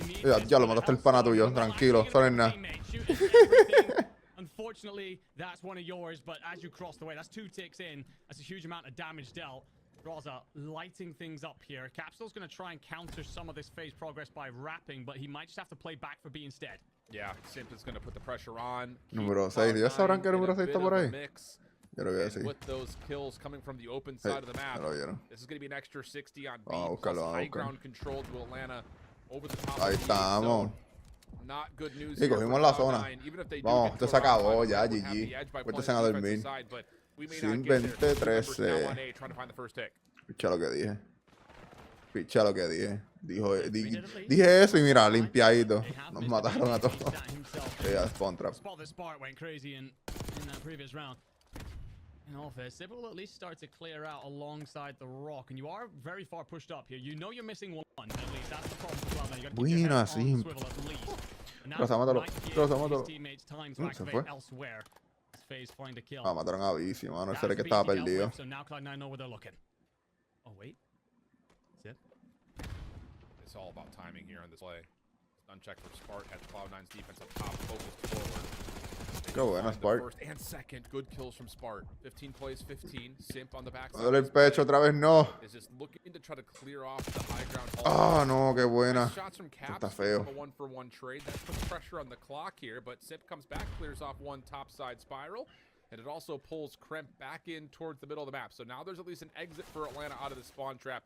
He needs Ya, this diablo, one mataste el pana tuyo. Tranquilo, eso no es nada. Shooting everything. Unfortunately, that's one of yours, but as you cross the way, that's 2 ticks in. That's a huge amount of damage dealt. Draza lighting things up here. Capsule's going to try and counter some of this phase progress by wrapping, but he might just have to play back for B instead. Yeah, Simp is going to put the pressure on. Número 6. ¿Ya sabrán qué número 6 está por ahí? Yo creo que sí. With those kills coming from the open side of the map, Ya lo vieron. this is going to be an extra 60 on B, Vamos a buscarlo, plus vamos a high buscarlo. ground control to Atlanta over the top Ahí of the east estamos. zone. Not good news Y here cogimos for la Cloud9. zona. Even if they do Vamos, get to esto se a round acabó five, ya, they would have GG. the edge by Vete playing a the dormir. defensive side, but we may Sin not get there. 20, Two members 13. now on A, trying to find the first pick. Picha lo que dije. Picha lo que dije. Dije eso y mira, limpiadito. Nos mataron a todos. Ya, spawn trap. Spot that Spark went crazy in that previous round. In all fair, Sib will at least start to clear out alongside the rock, and you are very far pushed up here. You know you're missing one, at least. That's the problem for Cloud9. You got to keep your head Buena, on sí. swivel at least. And now Mátalo, might give mátalo. his teammates time to Se activate fue. elsewhere. As Faze find a kill. Ah, mataron a Bici, mano. Ese That's era el que estaba Beaky dealt perdido. with, so now Cloud9 know where they're looking. Oh, wait. Sib? It's all about timing here on this play. Unchecked for Spark at Cloud9's defense up top, focused forward. Qué buena, Spark. First and second, good kills from Spark. 15 plays, 15. Simp on the back. Me duele el pecho otra vez, no. Is just looking to try to clear off the high ground. Ah, no, qué buena. Nice shots from Caps. Está feo. A 1-for-1 trade. That puts pressure on the clock here, but Simp comes back, clears off one top side spiral, and it also pulls Kremp back in towards the middle of the map. So now there's at least an exit for Atlanta out of the spawn trap.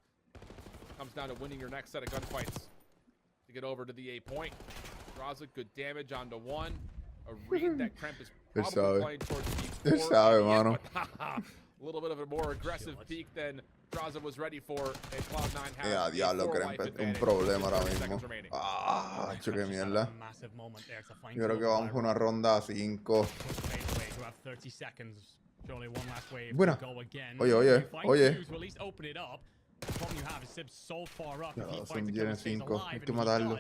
Comes down to winning your next set of gunfights to get over to the A point. Draws a good damage onto one. A read that Kremp is probably playing towards the Él sabe, mano. a little bit of a more aggressive peak than Draza was ready for, and Cloud9 has Ya, diablo, Kremp, es un problema ahora mismo. Ah, hecho que mierda. Yo creo que vamos por una ronda 5. Buena. Oye, oye, oye. Ya, son tienen 5. Hay que matarlo.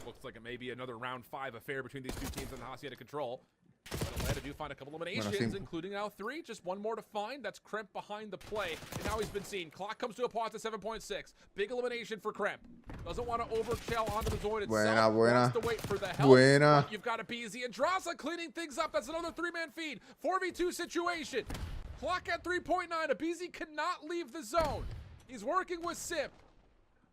Looks like it may be another round 5 affair between these two teams on the Hacienda control. But Atlanta do find a couple eliminations, including now 3. Just one more to find. That's Kremp behind the play. And now he's been seen. Clock comes to a pause at 7.6. Big elimination for Kremp. Doesn't want to overshell onto the Zoid itself. Wants to wait for the help. But you've got a BZ and Draza cleaning things up. That's another 3-man feed. 4v2 situation. Clock at 3.9. A BZ cannot leave the zone. He's working with Sip.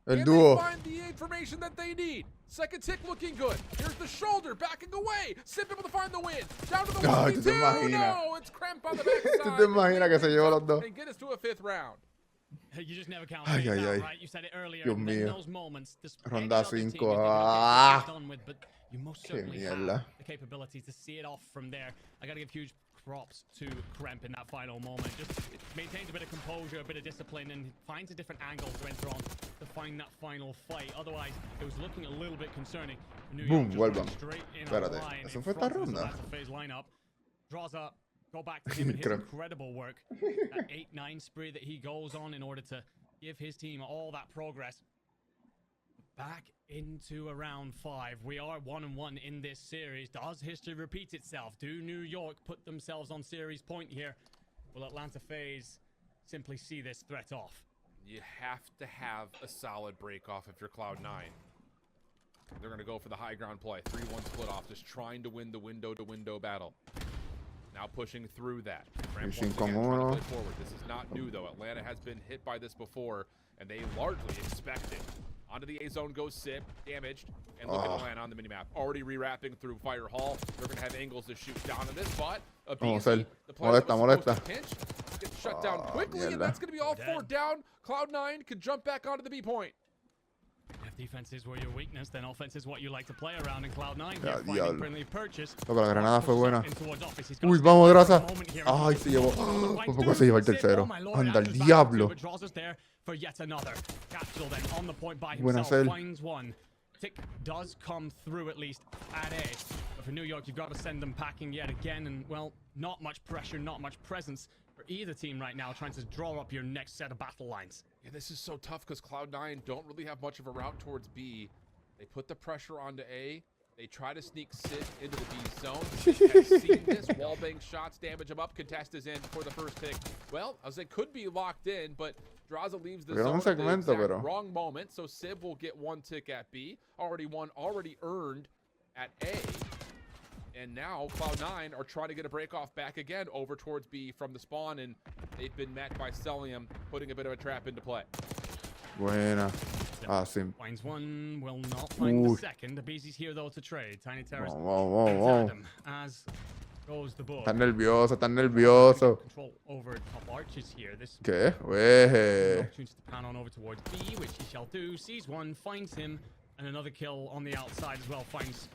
El Can dúo. they find the information that they need? Second tick looking good. Here's the shoulder backing away. Sip able to find the win. Down to the 1v2. No, it's Kremp on the backside. ¿Tú te imaginas que se llevó los dos? And get us to a 5th round. You just never count Ay, ay, ay. right? You said it earlier. Dios In mío. those moments, Ronda 5. Ah. But you most Qué certainly mierda. have the capability to see it off from there. I got to give huge props to Kremp in that final moment. Just maintains a bit of composure, a bit of discipline, and finds a different angle to enter on to find that final fight. Otherwise, it was looking a little bit concerning. New Boom, York vuelvan. just straight in a Espérate, line ¿eso in fue esta front of the ronda? Atlanta Faze lineup. Draws up. Go back to him and his Kremp. incredible work. That 8-9 spree that he goes on in order to give his team all that progress. Back into a round 5. We are 1-1 in this series. Does history repeat itself? Do New York put themselves on series point here? Will Atlanta Faze simply see this threat off? You have to have a solid break off if you're Cloud9. They're going to go for the high ground play. 3-1 split off, just trying to win the window-to-window battle. Now pushing through that. Kremp once again trying to play forward. This is not new, though. Atlanta has been hit by this before, and they largely expect it. Onto the A zone goes Sip, damaged, and look at Atlanta on the minimap. Already rewrapping through Fire Hall. They're going to have angles to shoot down on this spot. A BZ, the player that was supposed to pinch, gets shut down quickly, and that's going to be all 4 down. Cloud9 could jump back onto the B point. If defense is where your weakness, then offense is what you like to play around in Cloud9. Ya, Finding diablo. friendly purchase. Loco, la granada fue buena. Uy, Uy, vamos, Draza. Ay, se llevó. Por poco se llevó el tercero. Anda, el diablo. For yet another. Capsule then on the point by Buena himself. cel. Finds one. Tick does come through at least at A. But for New York, you've got to send them packing yet again. And, well, not much pressure, not much presence for either team right now, trying to draw up your next set of battle lines. Yeah, this is so tough because Cloud9 don't really have much of a route towards B. They put the pressure onto A. They try to sneak Sid into the B zone. Has seen this. Wallbang shots damage him up. Contest is in for the first pick. Well, as they could be locked in, but Draza leaves the zone at the exact wrong moment. So Sib will get 1 tick at B. Already earned at A. And now Cloud9 are trying to get a break off back again over towards B from the spawn, and they've been met by Celium putting a bit of a trap into play. Buena. Ah, sí. Finds one, will not find the Uy. second. The BZ's here though to trade. Tiny Terrace Vamos. as goes the book. Están nerviosos, están nerviosos. Control over top arches here. This ¿Qué? Wey. opportunity to pan on over towards B, which he shall do. Sees one, finds him, and another kill on the outside as well. Finds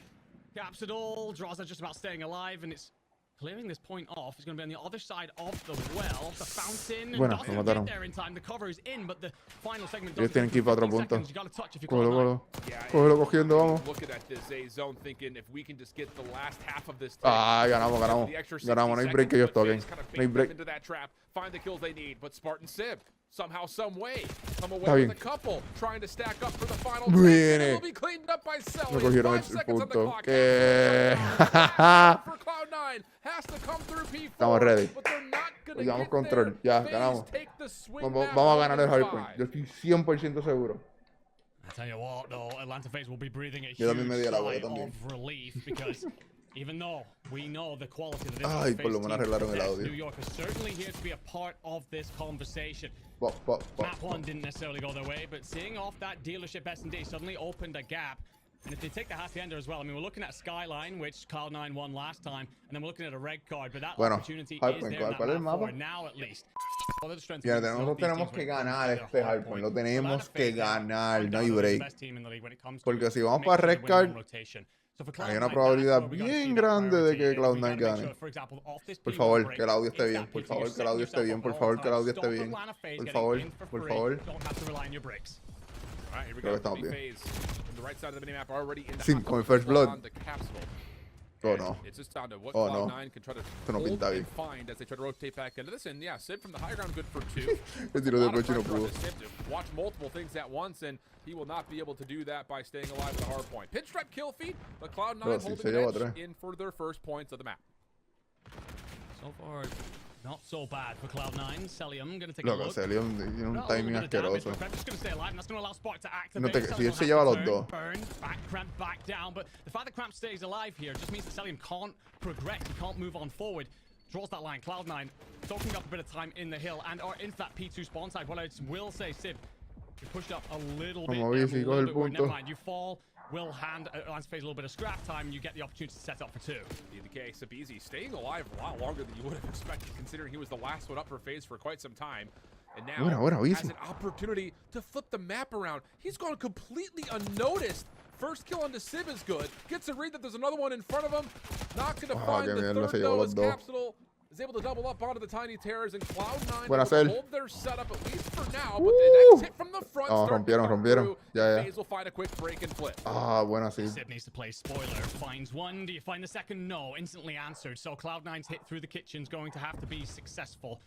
Capsidol. Draws are just about staying alive, and it's clearing this point off. He's going to be on the other side of the well. The fountain Bueno, doesn't lo get mataron. there in time. The cover is in, but the final segment Ellos doesn't tienen que ir para otro 15 punto. seconds. You gotta touch if you're Cógelo, Cloud9. cógelo. Cógelo cogiendo, vamos. Looking at this A zone, thinking if we can just get the last half of this. Ah, ganamos. Ganamos, no hay break que ellos toquen. No hay break. Into that trap, find the kills they need, but Spartan Sib somehow, some way, come Está away bien. with a couple, trying to stack up for the final. Viene. Will be cleaned up by Selly. No cogieron 5 seconds on the punto. clock. ¿Qué? For Cloud9 has to come through P4. Estamos ready. But they're not gonna Llevamos get control. there. Ya, Faze ganamos. take the swing Vamos back a ganar el on hardpoint. five. Yo estoy 100% seguro. I tell you what, though, Atlanta Faze will be breathing a Yo huge también me di el agua, sigh yo también. of relief because even though we know the quality of this Ay, Faze por lo menos team arreglaron el possess, audio. New York is certainly here to be a part of this conversation. Pop. Map 1 didn't necessarily go their way, but seeing off that dealership S&D suddenly opened a gap. And if they take the Hacienda as well, I mean, we're looking at Skyline, which Cloud9 won last time, and then we're looking at a red card, but that Bueno, opportunity is hardpoint, there in ¿cuál es el that map mapa? for now at least. Other strengths Fíjate, of these nosotros teams tenemos when que it comes ganar to este their hardpoint. Lo hardpoint. tenemos Atlanta que Faze, they are ganar. No hay undoubtedly the break. best team in the league when it comes to Porque si vamos making para sure red they win card, one rotation. So for hay Cloud9, una that's probabilidad where we gotta bien see that grande de priority. que We Cloud9 gotta make gane. sure, for example, off this Por team favor, break, que el audio esté it's bien. that Por key to favor, que el audio esté bien. Por yourself favor, up que el audio at all esté times. bien. Stop Atlanta Faze Por getting favor, in for por free. favor. Don't have to rely on your breaks. All right, here we Creo go. que estamos bien. Faze from the right side of the minimap already in the Sí, con el first blood. on the capsule. Oh, And no. It's just down to what Oh, no. Cloud9 can try to Esto no hold pinta bien. and find as they try to rotate back into this. And yeah, Sib from the high ground, good for 2. El tiro A de lot of pecho no pressure on pudo. this Sib to watch multiple things at once, and he will not be able to do that by staying alive with a hard point. Pinstripe kill feed, but Cloud9 Pero sí, holding se an llevó edge tres. in for their first points of the map. So far, not so bad for Cloud9. Celium gonna take a Loco, look. Celium tiene un Well, a timing little bit of damage, asqueroso. but Prep just gonna stay alive, and that's gonna allow Spark to activate. No te- Celium si él will se have lleva to los turn, dos. burn, cramp back down, but the fact that Cramp stays alive here just means that Celium can't progress, he can't move on forward. Draws that line. Cloud9 soaking up a bit of time in the hill and are in that P2 spawn side. What I will say, Sib, you pushed up a little bit. Como there, bici, a coge el little bit where- punto. never mind, you fall. Will hand Atlanta Faze a little bit of scrap time, and you get the opportunity to set up for 2. Indeed the case. Sabizi staying alive a lot longer than you would have expected, considering he was the last one up for Faze for quite some time. And now Bueno, has easy. an opportunity to flip the map around. He's gone completely unnoticed. First kill on the Civ is good. Gets a read that there's another one in front of him. Not going to find que the mierda, third se llevó though, los as dos. Capsule is able to double up onto the Tiny Terrors, and Cloud9 Buena able to cel. hold their setup at least for now. But the next hit from the front Oh, starting to rompieron, come rompieron. through. Ya. Faze will find a quick break and flip. Ah, buena, sí. Sib needs to play spoiler. Finds one. Do you find the second? No. Instantly answered. So Cloud9's hit through the kitchen's going to have to be successful.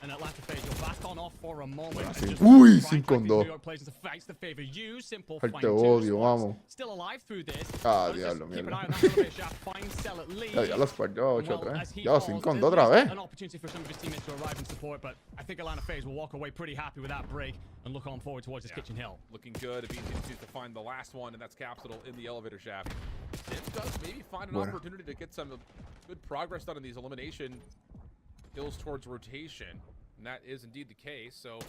And Atlanta Faze, you're back on off for a moment. Bueno, and sí. just Uy, try and 5 track con these 2. New York players into fights to favor you. Simple. Falta Find 2 odio, spots. vamos. Still alive through this. Ah, Let's just diablo, keep an mierda. eye on that elevator shaft. Find Cell at least. Ya los partió 8 Well, otra as vez. he Ya falls, 5 con at 2 otra least vez. An opportunity for some of his teammates to arrive and support, but I think Atlanta Faze will walk away pretty happy with that break and look on forward towards his kitchen hill. Looking good. If he chooses to find the last one, and that's Capsule in the elevator shaft. Sim does maybe find an Bueno. opportunity to get some good progress done in these elimination kills towards rotation. And that is indeed the case. So,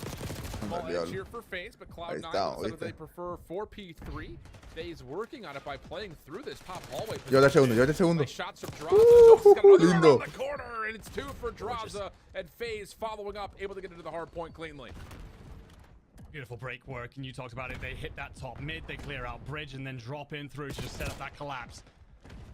small edge here for Faze, but Cloud9 está, said that they ¿oíste? prefer 4P3. Faze working on it by playing through this top hallway. Yo el segundo, yo el segundo. Nice shots from Draza. Nope's got another lindo. around the corner, and it's 2 for Draza. And Faze following up, able to get into the hard point cleanly. Beautiful break work, and you talked about it. They hit that top mid, they clear out bridge, and then drop in through to just set up that collapse.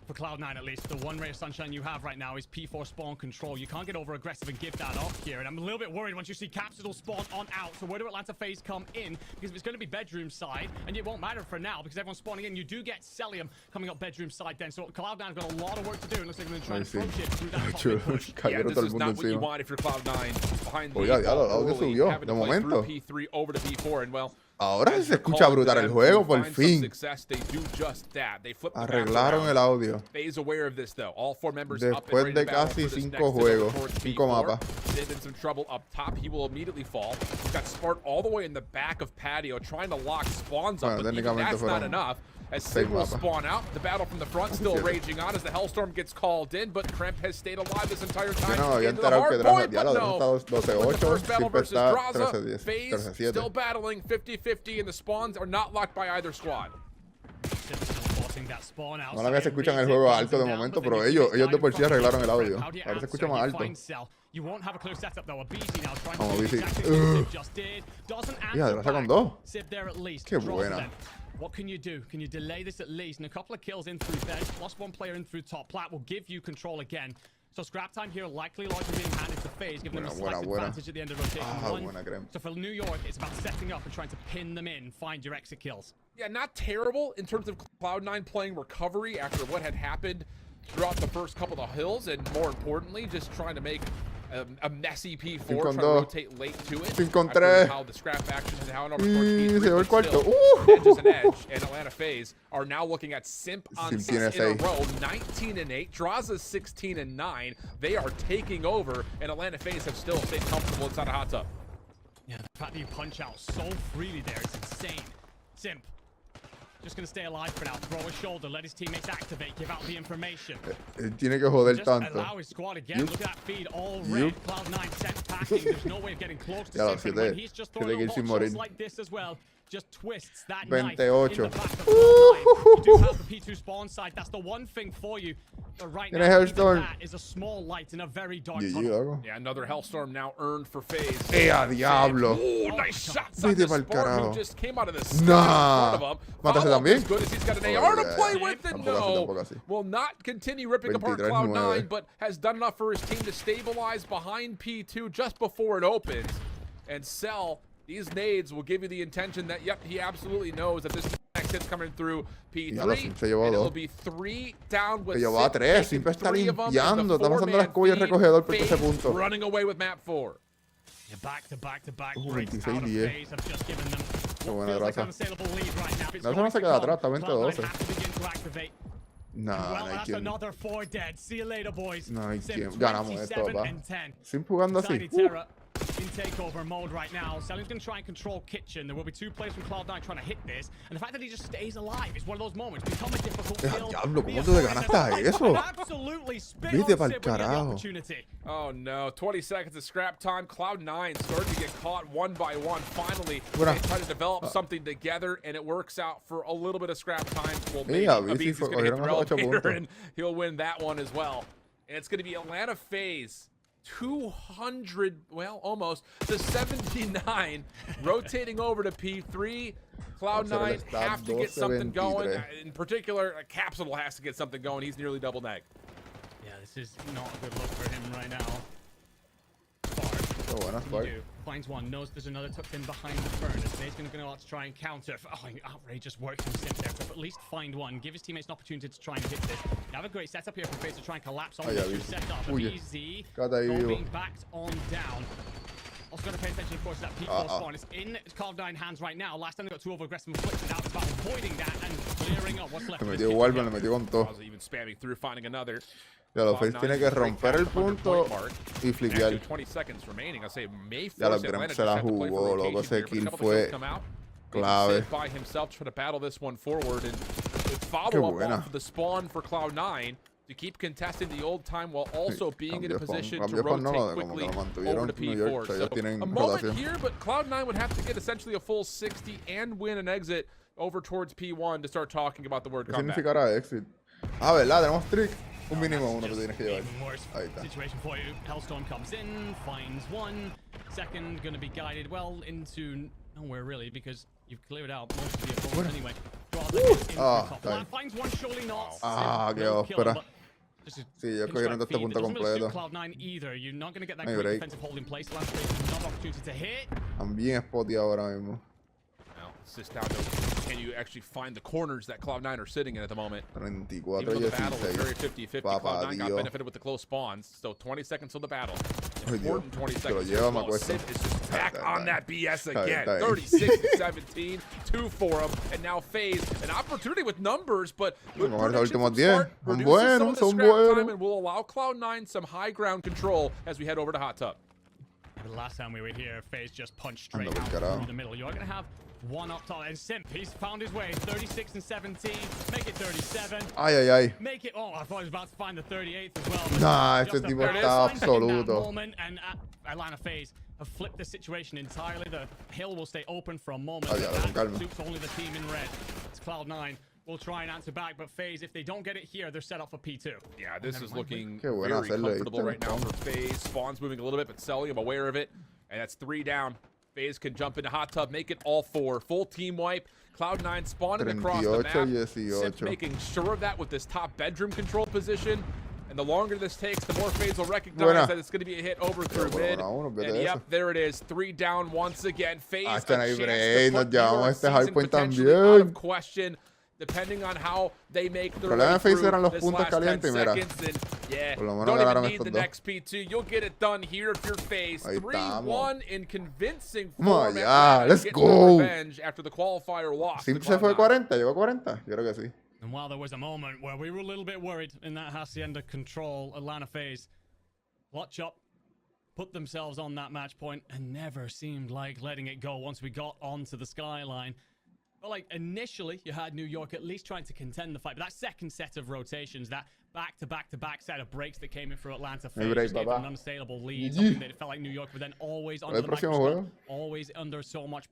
For Cloud9 at least, the one ray of sunshine you have right now is P4 spawn control. You can't get over aggressive and give that up here. And I'm a little bit worried once you see Capsule spawn on out. So where do Atlanta Faze come in? Because if it's going to be bedroom side, and it won't matter for now because everyone's spawning in, you do get Celium coming up bedroom side then. So Cloud9's got a lot of work to do. And looks like they're going to try and approach it through that top mid push. Yeah, Cayeron this todo el is mundo not what you encima. want if you're Cloud9 behind the Oh, ya, eight ball el audio early, subió, having de to play momento. through P3 over to P4, and well, Ahora as sí se you're escucha calling brutal for el them juego, to por find some fin. success, they do just that. They flip the map Arreglaron around. el audio. Faze aware of this though. All 4 members up and Después ready de to battle casi for this 5 next delivery juegos, towards 5 P4. mapas. They've in some trouble up top. He will immediately fall. He's got Spart all the way in the back of patio trying to lock spawns up, Bueno, but even técnicamente that's not fueron enough. as Sim will mapa. spawn out. The battle from the front still raging on as the Hellstorm gets called in, but Kremp has stayed alive this entire Yo time. no me había Into the enterado que hard Draza, point, ya but lo no. Draza está With the 12-8, first battle siempre versus está Draza, 13-10, Faze 13-7. still battling 50-50, and the spawns are not locked by either squad. No la que se escucha en el juego alto de momento, pero ellos de por sí arreglaron el audio. Ahora se escucha más alto. Vamos, BC. Hija, Draza con 2. Qué buena. What can you do? Can you delay this at least? And a couple of kills in through bed, plus one player in through top plat will give you control again. So scrap time here likely largely being handed to Faze, giving them a slight advantage at the end of rotation one. So for New York, it's about setting up and trying to pin them in, find your exit kills. Yeah, not terrible in terms of Cloud9 playing recovery after what had happened throughout the first couple of hills, and more importantly, just trying to make a messy P4, trying to rotate late to it. After how the scrap action and how an opportunity se dio el cuarto. Edge is an edge, and Atlanta Faze are now looking at Simp on 6 in a row, 19-8. Draza's 16-9. They are taking over, and Atlanta Faze have still stayed comfortable inside a hot tub. Yeah, the fact that you punch out so freely there is insane. Simp. Just gonna stay alive for now. Throw a shoulder, let his teammates activate, give out the information. Él tiene que joder Just tanto. allow his squad again. Look at that feed, all red. Cloud9 sent packing. There's no way of getting close to Simp. When he's just throwing little hot shots like this as well, just twists that knife in the back of Cloud9. You do have the P2 spawn side. That's the one thing for you. But right now, that is a small light in a very dark tunnel. Yeah, another Hellstorm now earned for Faze. ¡A diablo! Ooh, nice shots on the Spartan who just came out of the sky in front of him. ¿Mataste también? As good as he's got an AR to play with, and no, will not continue ripping apart Cloud9, but has done enough for his team to stabilize behind P2 just before it opens. And Cell, these nades will give you the intention that, yep, he absolutely knows that this next hit's coming through P3, and it'll be 3 down with 6. Siempre está limpiando, está pasando las cubas y el recogedor por ese punto. Running away with map 4. Yeah, back to back to back. 26-10. Have just given them Qué buena like Draza. right now. Draza no se queda atrás, está 20-12. Well, no hay that's quien. another 4 dead. See you later, boys. No hay Sim quien. Ganamos esto, 27 papá. and 10. Sim jugando así. In takeover mode right now. Salim's going to try and control Kitchen. There will be 2 players from Cloud9 trying to hit this. And the fact that he just stays alive is one of those moments. Become a difficult kill. Diablo, ¿cómo tú le ganaste a eso? Absolutely spit Vete on pa'l Sim with the carajo. opportunity. Oh no, 20 seconds of scrap time. Cloud9 starting to get caught one by one. Finally, Bueno. they try to develop something together, and it works out for a little bit of scrap time. Well, maybe Yeah, Abiz's going to get cogieron the 8 elevator, puntos. and he'll win that one as well. And it's going to be Atlanta Faze 200, well, almost, to 79, rotating over to P3. Cloud9 have to get something going. In particular, Capsule has to get something going. He's nearly double neg. Yeah, this is not a good look for him right now. Qué buena, Spark. Finds one, knows there's another tucked in behind the furnace. He's going to go out to try and counter. Oh, outrageous work from Sim there to at least find one. Give his teammates an opportunity to try and hit this. You have a great setup here from Faze to try and collapse on this setup. Easy. Not being backed on down. Also got to pay attention, of course, to that P4 spawn. It's in Cloud9 hands right now. Last time they got 2 over-aggressive afflicted out. It's about avoiding that and clearing up what's left. Le metió Walven, le metió con todo. Even spamming through, finding another. Ya lo Faze tiene que romper el punto y flipear. 20 seconds remaining. I say May Ya lo Atlanta se la just had to play for jugó, rotation loco. Ese here, but a kill couple fue kills come out. clave. By himself, trying to battle this one forward, and follow Qué up buena. off of the spawn for Cloud9 to keep contesting the old time while also being in a position to Cambió no, rotate como quickly que lo over mantuvieron to New York, P4. so ellos So tienen a moment rotación. here, but Cloud9 would have to get essentially a full 60 and win an exit over towards P1 to start talking about the word ¿Qué comeback. significará exit? Ah, ¿verdad? Tenemos trick. Un mínimo uno que tienes que llevar. Ahí está. Situation for you. Hellstorm comes in, finds one. Second, going to be guided well into nowhere really because you've cleared out most of the opponents anyway. Finds one, surely not. Ah, qué ópera. Sí, ellos cogieron todo este punto completo. Cloud9 either. You're not going to get that great defensive hold in place. Last another opportunity to hit. Están bien spotty ahora mismo. It's just down to can you actually find the corners that Cloud9 are sitting in at the moment. 34 Even though the battle was very 16. 50-50, Cloud9 got benefited with the close spawns. So 20 seconds till the battle. Important 20 seconds. Sim is just back on that BS again. 36-17, 2 for him, and now Faze an opportunity with numbers, but with últimos 10. Son buenos, son buenos. And will allow Cloud9 some high ground control as we head over to Hot Tub. the last time we were here, FaZe just punched straight Anda, out carajo. through the middle. You're going to have one up top. And Simp, he's found his way. 36 and 17. Make it 37. Ay, ay, ay. Make it. Oh, I thought he was about to find the 38th as well. but Nah, just este a tipo very está fine in that absoluto. moment, and Atlanta Faze have flipped the situation entirely. The hill will stay open for a moment. Oh, yeah, but that calma. suits only the team in red. It's Cloud9. We'll try and answer back, but FaZe, if they don't get it here, they're set up for P2. Yeah, this is looking Qué bueno very hacerlo, comfortable ¿viste? right now for FaZe. Spawn's moving a little bit, but Selly, I'm aware of it. And that's 3 down. FaZe can jump into hot tub, make it all 4. Full team wipe. Cloud9 spawning across the map. 38, Simp 18. making sure of that with this top bedroom control position. And the longer this takes, the more FaZe will recognize Buena. that it's going to be a hit over through mid. olvídate And de yep, eso. there it is. 3 down once again. FaZe a están ahí, chance break, to nos put llevamos New York este season hardpoint potentially también. out of question. Depending on how they make their El problema way de FaZe through eran los this puntos last 10 calientes, mira. seconds, and yeah, Por lo menos don't ganaron even need estos the dos. next P2. You'll get it done here if you're FaZe. Ahí 3-1 in convincing Vamos form. allá, Atlanta let's gets go. their revenge after the qualifier loss. ¿Simp to se fue Cloud9. 40? ¿Llegó a 40? Yo creo que sí. And while there was a moment where we were a little bit worried in that Hacienda control, Atlanta Faze clutch up, put themselves on that match point, and never seemed like letting it go once we got onto the skyline. But like initially, you had New York at least trying to contend the fight, but that second set of rotations, that back-to-back-to-back set of breaks that came in for Atlanta Faze, break, just gave them papá. an unassailable lead. GG. Something that it felt like New York were then always under the próximo microscope, juego. always under so much